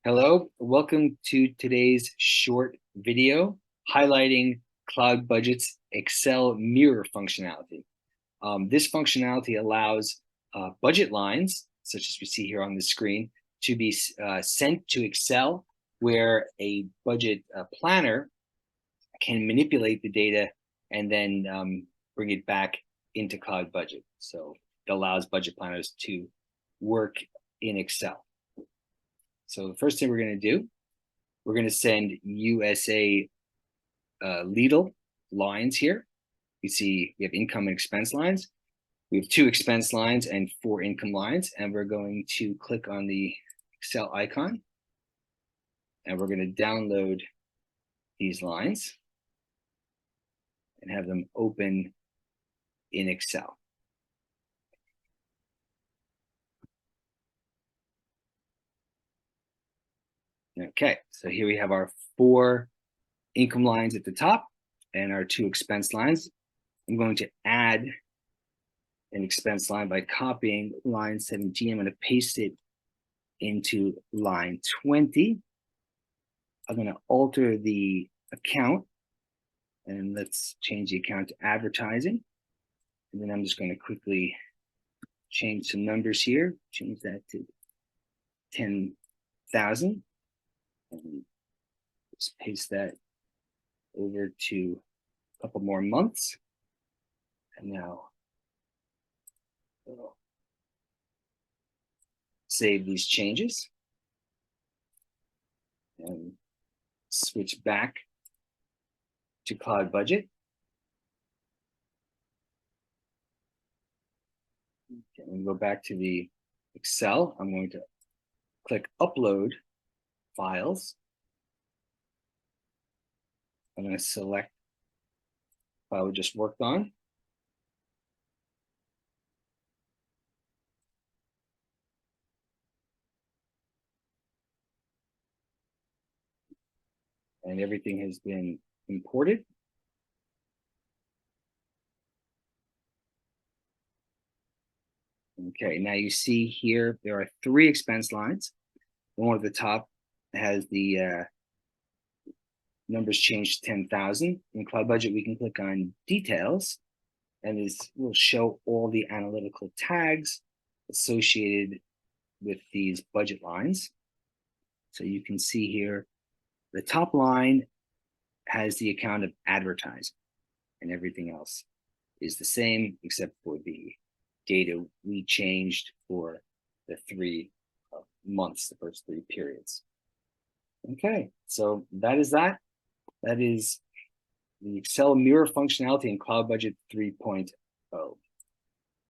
Hello, welcome to today's short video highlighting CloudBudget's Excel mirror functionality. This functionality allows budget lines, such as we see here on the screen, to be sent to Excel, where a budget planner can manipulate the data and then bring it back into CloudBudget. So it allows budget planners to work in Excel. So the first thing we're going to do, we're going to send USA Lidl lines here. You see we have income and expense lines. We have 2 expense lines and 4 income lines, and we're going to click on the Excel icon, and we're going to download these lines and have them open in Excel. Okay, so here we have our 4 income lines at the top and our 2 expense lines. I'm going to add an expense line by copying line 17. I'm going to paste it into line 20. I'm going to alter the account, and let's change the account to advertising. And then I'm just going to quickly change some numbers here, change that to 10,000. And just paste that over to a couple more months. And now I'll save these changes and switch back to CloudBudget. Okay, and go back to the Excel. I'm going to click Upload Files. I'm going to select the file we just worked on. And everything has been imported. Okay, now you see here there are 3 expense lines. The one at the top has the numbers changed to 10,000. In CloudBudget, we can click on Details, and this will show all the analytical tags associated with these budget lines. So you can see here, the top line has the account of advertising, and everything else is the same except for the data we changed for the 3 months, the first 3 periods. Okay, so that is that. That is the Excel mirror functionality in CloudBudget 3.0.